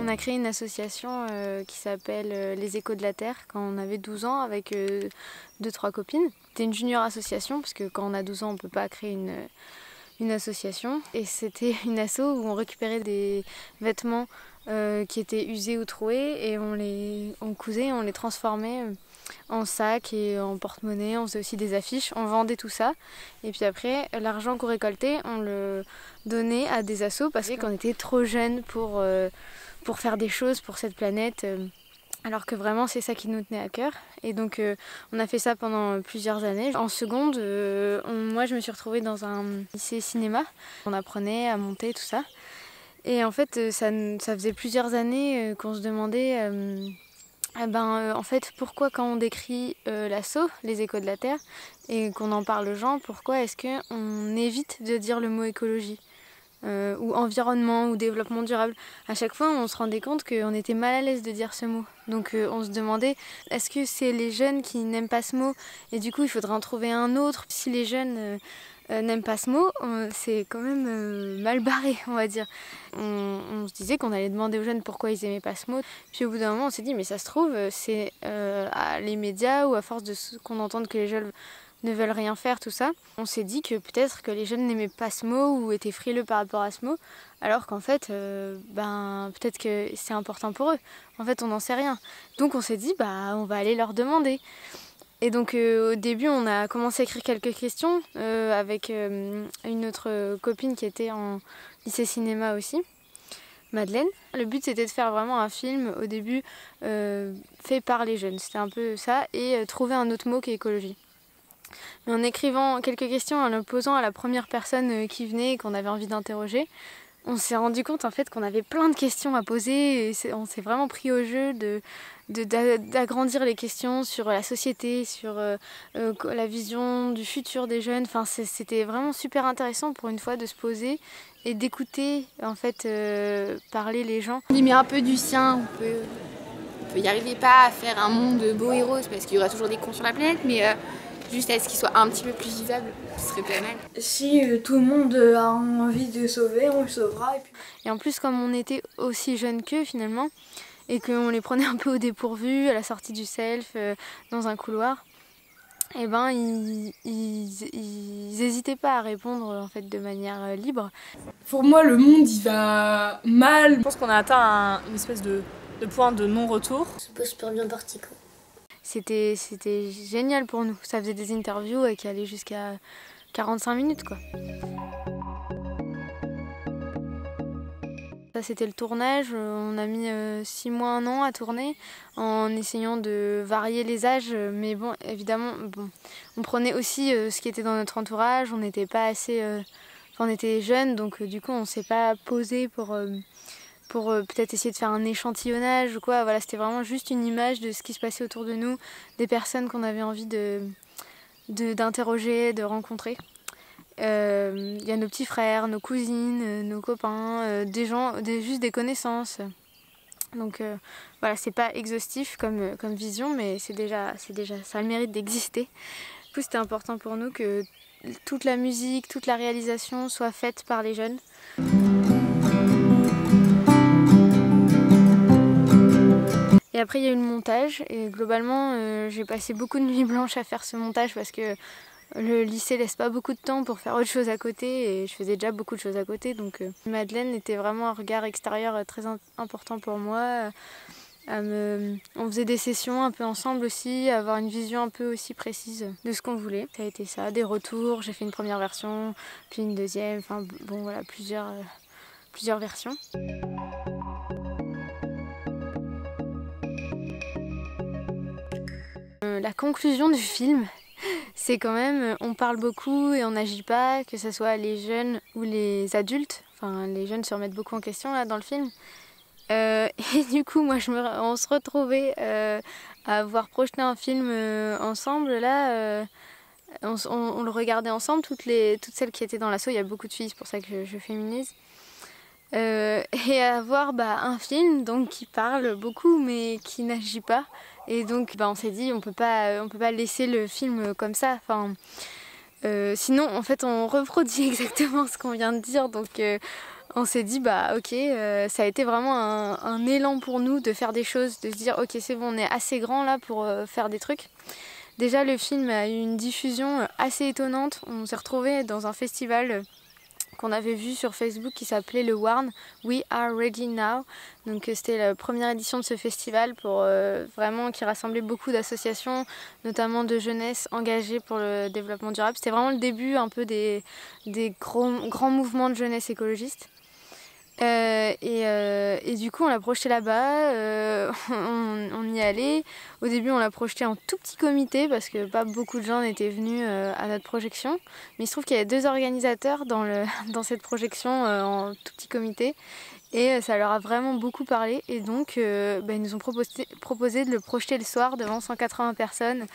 On a créé une association qui s'appelle Les Échos de la Terre quand on avait 12 ans avec 2-3 copines. C'était une junior association parce que quand on a 12 ans on ne peut pas créer une association. Et c'était une asso où on récupérait des vêtements qui étaient usés ou troués et on cousait, on les transformait en sacs et en porte-monnaie. On faisait aussi des affiches, on vendait tout ça. Et puis après, l'argent qu'on récoltait, on le donnait à des assos parce qu'on était trop jeunes pour faire des choses pour cette planète. Alors que vraiment c'est ça qui nous tenait à cœur. Et donc on a fait ça pendant plusieurs années. En seconde, moi je me suis retrouvée dans un lycée cinéma. On apprenait à monter tout ça. Et en fait ça faisait plusieurs années qu'on se demandait en fait pourquoi quand on décrit l'asso, les échos de la Terre, et qu'on en parle aux gens, pourquoi est-ce qu'on évite de dire le mot écologie ou environnement ou développement durable. À chaque fois, on se rendait compte qu'on était mal à l'aise de dire ce mot. Donc on se demandait, est-ce que c'est les jeunes qui n'aiment pas ce mot et du coup il faudrait en trouver un autre. Si les jeunes n'aiment pas ce mot, c'est quand même mal barré, on va dire. On se disait qu'on allait demander aux jeunes pourquoi ils n'aimaient pas ce mot. Puis au bout d'un moment, on s'est dit, mais ça se trouve, c'est les médias ou à force de qu'on entende que les jeunes ne veulent rien faire, tout ça. On s'est dit que peut-être que les jeunes n'aimaient pas ce mot ou étaient frileux par rapport à ce mot, alors qu'en fait, peut-être que c'est important pour eux. En fait, on n'en sait rien. Donc on s'est dit, on va aller leur demander. Et donc au début, on a commencé à écrire quelques questions avec une autre copine qui était en lycée cinéma aussi, Madeleine. Le but c'était de faire vraiment un film au début fait par les jeunes. C'était un peu ça, et trouver un autre mot qui est écologie. Mais en écrivant quelques questions, en le posant à la première personne qui venait et qu'on avait envie d'interroger, on s'est rendu compte en fait qu'on avait plein de questions à poser et on s'est vraiment pris au jeu d'agrandir les questions sur la société, sur la vision du futur des jeunes. Enfin, c'était vraiment super intéressant pour une fois de se poser et d'écouter en fait parler les gens. On y met un peu du sien, on peut y arriver, pas à faire un monde beau et rose parce qu'il y aura toujours des cons sur la planète, mais juste à ce qu'il soit un petit peu plus vivable, ce serait pas mal. Si tout le monde a envie de sauver, on le sauvera. Et en plus, comme on était aussi jeunes qu'eux finalement, et qu'on les prenait un peu au dépourvu à la sortie du self, dans un couloir, et ils n'hésitaient pas à répondre en fait de manière libre. Pour moi, le monde il va mal. Je pense qu'on a atteint une espèce de point de non-retour. C'est pas super bien parti quoi. C'était génial pour nous. Ça faisait des interviews qui allaient jusqu'à 45 minutes quoi. Ça c'était le tournage, on a mis 6 mois, 1 an à tourner en essayant de varier les âges, mais bon évidemment on prenait aussi ce qui était dans notre entourage, on n'était pas assez, on était jeunes donc du coup on s'est pas posé pour peut-être essayer de faire un échantillonnage ou quoi. Voilà, c'était vraiment juste une image de ce qui se passait autour de nous, des personnes qu'on avait envie d'interroger, de rencontrer. Y a nos petits frères, nos cousines, nos copains, des gens, juste des connaissances. Donc voilà, c'est pas exhaustif comme vision, mais c'est déjà, ça a le mérite d'exister. Du coup, c'était important pour nous que toute la musique, toute la réalisation soit faite par les jeunes. Et après il y a eu le montage et globalement j'ai passé beaucoup de nuits blanches à faire ce montage parce que le lycée laisse pas beaucoup de temps pour faire autre chose à côté et je faisais déjà beaucoup de choses à côté, donc Madeleine était vraiment un regard extérieur très important pour moi. On faisait des sessions un peu ensemble aussi, avoir une vision un peu aussi précise de ce qu'on voulait. Ça a été ça, des retours, j'ai fait une première version, puis une deuxième, enfin bon voilà, plusieurs versions. La conclusion du film, c'est quand même, on parle beaucoup et on n'agit pas, que ce soit les jeunes ou les adultes. Enfin, les jeunes se remettent beaucoup en question là dans le film. Et du coup, moi, on se retrouvait à avoir projeté un film ensemble. Là, on le regardait ensemble, toutes celles qui étaient dans l'asso. Il y a beaucoup de filles, c'est pour ça que je féminise. Et à voir un film donc, qui parle beaucoup mais qui n'agit pas. Et donc on s'est dit on peut pas laisser le film comme ça. Enfin, sinon en fait on reproduit exactement ce qu'on vient de dire. Donc on s'est dit bah ok, ça a été vraiment un élan pour nous de faire des choses, de se dire ok c'est bon, on est assez grand là pour faire des trucs. Déjà le film a eu une diffusion assez étonnante, on s'est retrouvés dans un festival qu'on avait vu sur Facebook qui s'appelait le Warn, We Are Ready Now. Donc c'était la première édition de ce festival pour vraiment qui rassemblait beaucoup d'associations, notamment de jeunesse engagée pour le développement durable. C'était vraiment le début un peu des grands mouvements de jeunesse écologiste. Et du coup on l'a projeté là-bas, on y allait. Au début on l'a projeté en tout petit comité parce que pas beaucoup de gens étaient venus à notre projection. Mais il se trouve qu'il y avait 2 organisateurs dans cette projection en tout petit comité. Et ça leur a vraiment beaucoup parlé. Et donc ils nous ont proposé de le projeter le soir devant 180 personnes.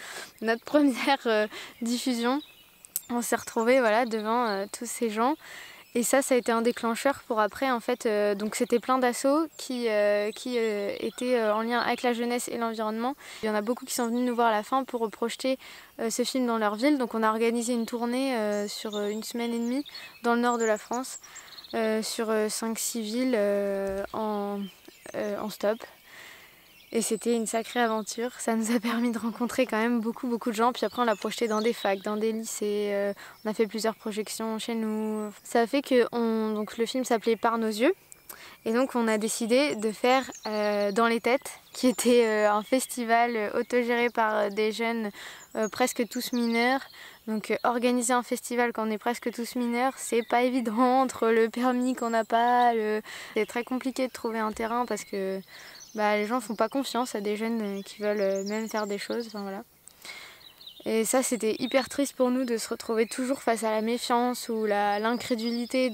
Notre première diffusion. On s'est retrouvés devant tous ces gens. Et ça a été un déclencheur pour après, en fait, donc c'était plein d'assos qui étaient en lien avec la jeunesse et l'environnement. Il y en a beaucoup qui sont venus nous voir à la fin pour projeter ce film dans leur ville. Donc on a organisé une tournée sur 1 semaine et demie dans le nord de la France, sur 5-6 villes en stop. Et c'était une sacrée aventure, ça nous a permis de rencontrer quand même beaucoup de gens. Puis après on l'a projeté dans des facs, dans des lycées, on a fait plusieurs projections chez nous. Ça a fait que donc le film s'appelait Par nos yeux. Et donc on a décidé de faire Dans les têtes, qui était un festival autogéré par des jeunes presque tous mineurs. Donc organiser un festival quand on est presque tous mineurs, c'est pas évident entre le permis qu'on n'a pas. C'est très compliqué de trouver un terrain parce que les gens font pas confiance à des jeunes qui veulent même faire des choses. Enfin, voilà. Et ça c'était hyper triste pour nous de se retrouver toujours face à la méfiance ou l'incrédulité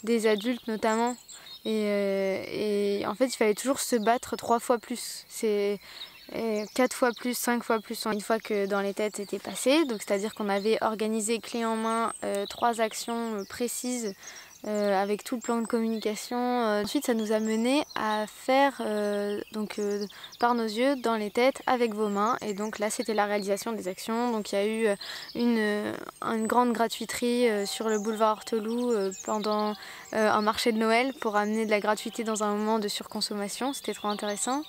des adultes notamment. Et en fait il fallait toujours se battre 3 fois plus. C'est 4 fois plus, 5 fois plus. Une fois que Dans les têtes était passé, donc c'est-à-dire qu'on avait organisé clé en main 3 actions précises avec tout le plan de communication. Ensuite ça nous a mené à faire Par nos yeux, Dans les têtes, avec vos mains. Et donc là c'était la réalisation des actions. Donc il y a eu une grande gratuiterie sur le boulevard Horteloup pendant un marché de Noël pour amener de la gratuité dans un moment de surconsommation. C'était trop intéressant.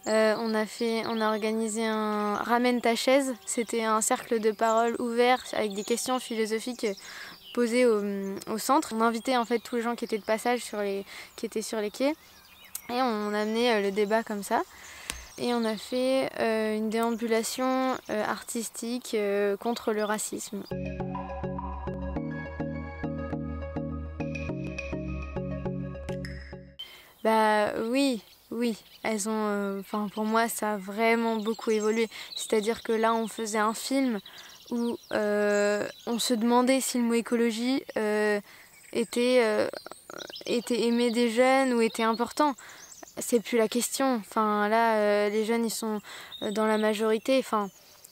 On a organisé un Ramène ta chaise, c'était un cercle de parole ouvert avec des questions philosophiques posées au centre. On invitait en fait tous les gens qui étaient de passage qui étaient sur les quais et on a amené le débat comme ça. Et on a fait une déambulation artistique contre le racisme. Oui, elles ont. Pour moi, ça a vraiment beaucoup évolué. C'est-à-dire que là, on faisait un film où on se demandait si le mot écologie était aimé des jeunes ou était important. C'est plus la question. Enfin, là, les jeunes, ils sont dans la majorité. Enfin,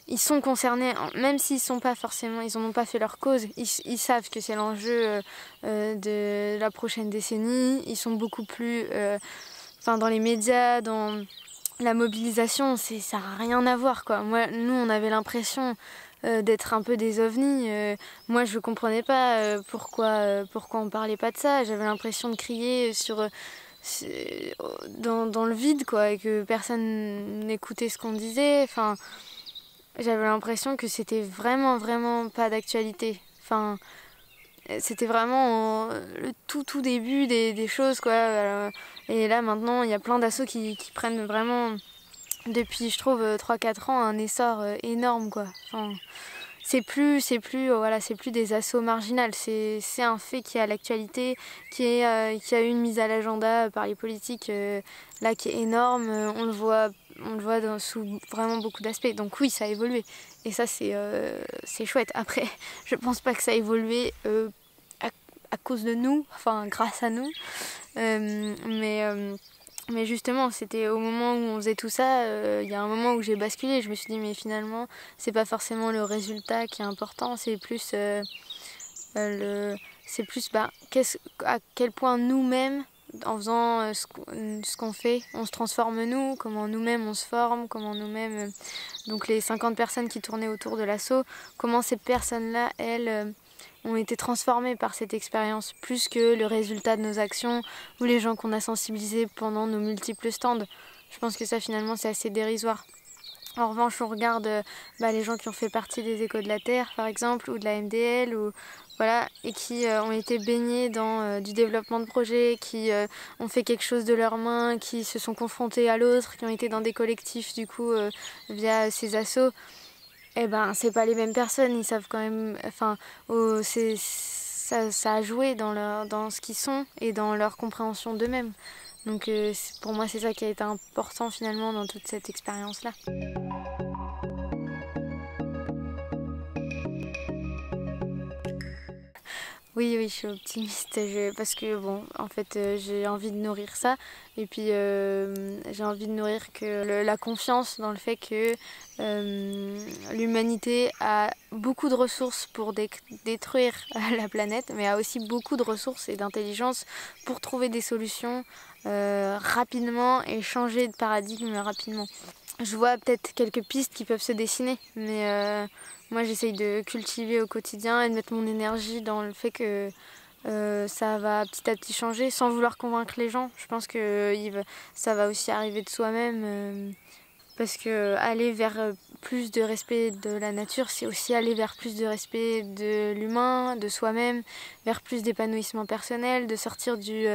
ils sont concernés, même s'ils sont pas forcément, ils n'en ont pas fait leur cause. Ils savent que c'est l'enjeu de la prochaine décennie. Ils sont beaucoup plus. Dans les médias, dans la mobilisation, ça n'a rien à voir, quoi. Nous, on avait l'impression d'être un peu des ovnis. Moi, je ne comprenais pas pourquoi on ne parlait pas de ça. J'avais l'impression de crier dans le vide, quoi, et que personne n'écoutait ce qu'on disait. Enfin, j'avais l'impression que c'était vraiment, vraiment pas d'actualité. Enfin, c'était vraiment le tout début des choses, quoi. Et là maintenant il y a plein d'assos qui prennent vraiment depuis je trouve 3-4 ans un essor énorme, quoi. Enfin, c'est plus des assos marginales, c'est un fait qui est à l'actualité, qui a eu une mise à l'agenda par les politiques là qui est énorme. On le voit sous vraiment beaucoup d'aspects. Donc oui, ça a évolué. Et ça c'est chouette. Après, je pense pas que ça a évolué à cause de nous, enfin grâce à nous. Mais justement, c'était au moment où on faisait tout ça, il y a un moment où j'ai basculé. Je me suis dit, mais finalement, c'est pas forcément le résultat qui est important, c'est plus à quel point nous-mêmes, en faisant ce qu'on fait, on se transforme nous, comment nous-mêmes on se forme, comment nous-mêmes, donc les 50 personnes qui tournaient autour de l'asso, comment ces personnes-là, elles ont été transformés par cette expérience, plus que le résultat de nos actions ou les gens qu'on a sensibilisés pendant nos multiples stands. Je pense que ça finalement c'est assez dérisoire. En revanche, on regarde les gens qui ont fait partie des Échos de la Terre, par exemple, ou de la MDL, voilà, et qui ont été baignés dans du développement de projets, qui ont fait quelque chose de leurs mains, qui se sont confrontés à l'autre, qui ont été dans des collectifs du coup via ces assos. Eh ben, c'est pas les mêmes personnes, ils savent quand même, ça a joué dans ce qu'ils sont et dans leur compréhension d'eux-mêmes. Donc pour moi, c'est ça qui a été important finalement dans toute cette expérience-là. Oui, je suis optimiste parce que en fait, j'ai envie de nourrir ça et puis j'ai envie de nourrir la confiance dans le fait que l'humanité a beaucoup de ressources pour détruire la planète, mais a aussi beaucoup de ressources et d'intelligence pour trouver des solutions rapidement et changer de paradigme rapidement. Je vois peut-être quelques pistes qui peuvent se dessiner, mais moi j'essaye de cultiver au quotidien et de mettre mon énergie dans le fait que ça va petit à petit changer sans vouloir convaincre les gens. Je pense que ça va aussi arriver de soi-même parce que aller vers plus de respect de la nature, c'est aussi aller vers plus de respect de l'humain, de soi-même, vers plus d'épanouissement personnel, de sortir du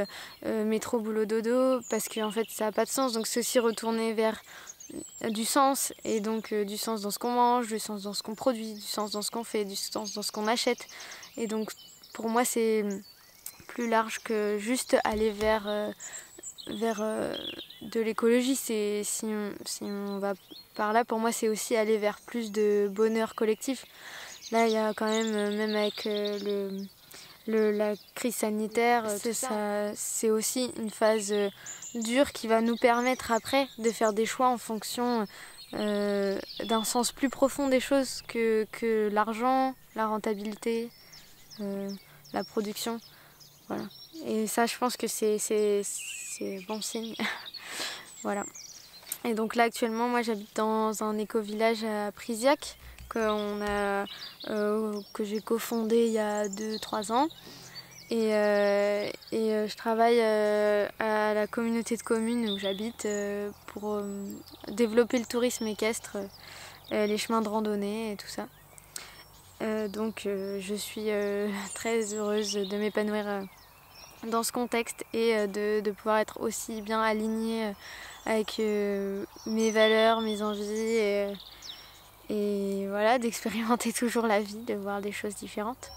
métro boulot dodo parce qu'en fait ça n'a pas de sens. Donc c'est aussi retourner vers du sens, et donc du sens dans ce qu'on mange, du sens dans ce qu'on produit, du sens dans ce qu'on fait, du sens dans ce qu'on achète. Et donc pour moi c'est plus large que juste aller vers de l'écologie. Si on va par là, pour moi c'est aussi aller vers plus de bonheur collectif. Là il y a quand même avec la crise sanitaire, c'est aussi une phase dure qui va nous permettre après de faire des choix en fonction d'un sens plus profond des choses que l'argent, la rentabilité, la production. Voilà. Et ça, je pense que c'est bon signe. Voilà. Et donc là, actuellement, moi j'habite dans un éco-village à Prisiac que j'ai cofondé il y a 2-3 ans. Et je travaille à la communauté de communes où j'habite pour développer le tourisme équestre, les chemins de randonnée et tout ça. Donc je suis très heureuse de m'épanouir dans ce contexte et de pouvoir être aussi bien alignée avec mes valeurs, mes envies et voilà, d'expérimenter toujours la vie, de voir des choses différentes.